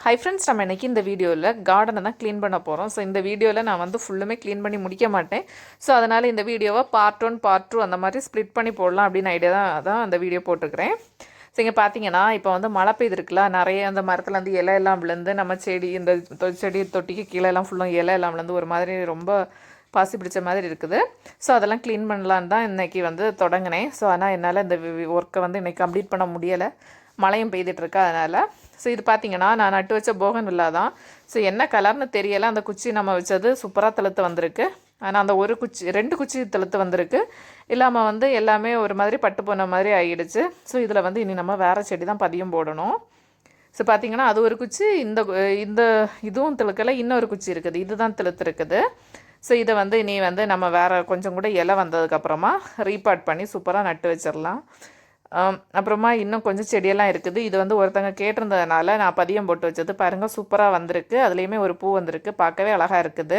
Hi friends, நம்ம இன்றைக்கி இந்த வீடியோவில் கார்டனை தான் க்ளீன் பண்ண போகிறோம். ஸோ இந்த வீடியோவில் நான் வந்து ஃபுல்லுமே க்ளீன் பண்ணி முடிக்க மாட்டேன். ஸோ அதனால் இந்த வீடியோவை பார்ட் 1 பார்ட் 2 அந்த மாதிரி ஸ்ப்ளிட் பண்ணி போடலாம் அப்படின்னு ஐடியா தான் அந்த வீடியோ போட்டிருக்கிறேன். ஸோ இங்கே பார்த்தீங்கன்னா இப்போ வந்து மழை பெய்திருக்குல, நிறைய அந்த மரத்தில் வந்து இலை எல்லாம் விழுந்து நம்ம செடி இந்த செடி தொட்டிக்கு கீழே எல்லாம் ஃபுல்லாக இலை எல்லாம் விழுந்து ஒரு மாதிரி ரொம்ப பாசி பிடிச்ச மாதிரி இருக்குது. ஸோ அதெல்லாம் க்ளீன் பண்ணலான்னு தான் இன்றைக்கி வந்து தொடங்கினேன். ஸோ ஆனால் என்னால் இந்த ஒர்க்கை வந்து இன்றைக்கி கம்ப்ளீட் பண்ண முடியலை, மழையும் பெய்துட்டுருக்கா அதனால். ஸோ இது பார்த்திங்கன்னா நான் நட்டு வச்ச போகன்வில்லா தான். ஸோ என்ன கலர்னு தெரியலை, அந்த குச்சி நம்ம வச்சது சூப்பராக தெளுத்து வந்திருக்கு. ஆனால் அந்த ஒரு குச்சி 2 குச்சி தெளுத்து வந்திருக்கு, இல்லாமல் வந்து எல்லாமே ஒரு மாதிரி பட்டு போன மாதிரி ஆகிடுச்சு. ஸோ இதில் வந்து இனி நம்ம வேறு செடி தான் பதியம் போடணும். ஸோ பார்த்திங்கன்னா அது ஒரு குச்சி, இந்த இதுவும் தெளுக்கலை, இன்னொரு குச்சி இருக்குது, இதுதான் தெளுத்து இருக்குது. ஸோ இதை வந்து இனி வந்து நம்ம வேறு கொஞ்சம் கூட இலை வந்ததுக்கப்புறமா ரீபார்ட் பண்ணி சூப்பராக நட்டு வச்சிடலாம். அப்புறமா இன்னும் கொஞ்சம் செடியெல்லாம் இருக்குது. இது வந்து ஒருத்தங்க கேட்டிருந்ததுனால நான் பதியம் போட்டு வச்சது. பாருங்கள், சூப்பராக வந்திருக்கு. அதுலேயுமே ஒரு பூ வந்திருக்கு, பார்க்கவே அழகாக இருக்குது.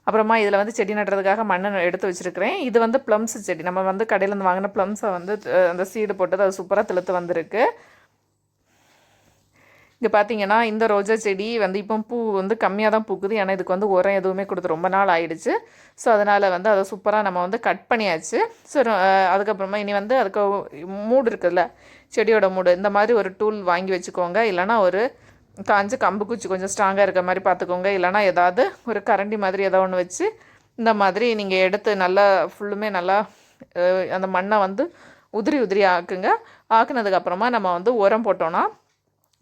அப்புறமா இதில் வந்து செடி நடுறதுக்காக மண் எடுத்து வச்சுருக்கிறேன். இது வந்து ப்ளம்ஸ் செடி, நம்ம வந்து கடையிலேருந்து வாங்கின ப்ளம்ஸை வந்து அந்த சீடு போட்டது, அது சூப்பராக தெளுத்து வந்திருக்கு. இங்கே பார்த்தீங்கன்னா இந்த ரோஜா செடி வந்து இப்போ பூ வந்து கம்மியாக தான் பூக்குது, ஏன்னா இதுக்கு வந்து உரம் எதுவுமே கொடுத்து ரொம்ப நாள் ஆயிடுச்சு. ஸோ அதனால் வந்து அதை சூப்பராக நம்ம வந்து கட் பண்ணியாச்சு. ஸோ அதுக்கப்புறமா இனி வந்து அதுக்கு மூடு இருக்குதுல்ல, செடியோட மூடு, இந்த மாதிரி ஒரு டூல் வாங்கி வச்சுக்கோங்க. இல்லைனா ஒரு காஞ்ச கம்பு குச்சி கொஞ்சம் ஸ்ட்ராங்காக இருக்க மாதிரி பார்த்துக்கோங்க. இல்லைனா ஏதாவது ஒரு கரண்டி மாதிரி ஏதோ ஒன்று வச்சு இந்த மாதிரி நீங்கள் எடுத்து நல்லா ஃபுல்லுமே நல்லா அந்த மண்ணை வந்து உதிரி உதிரி ஆக்குங்க. ஆக்குனதுக்கப்புறமா நம்ம வந்து உரம் போட்டோன்னா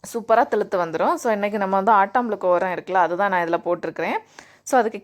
சூப்பராக தெளுத்து வந்துடும். ஸோ இன்றைக்கி நம்ம வந்து ஆட்டாம்புழுக்கு உரம் இருக்குல்ல, அதுதான் நான் இதில் போட்டிருக்கிறேன். ஸோ அதுக்கு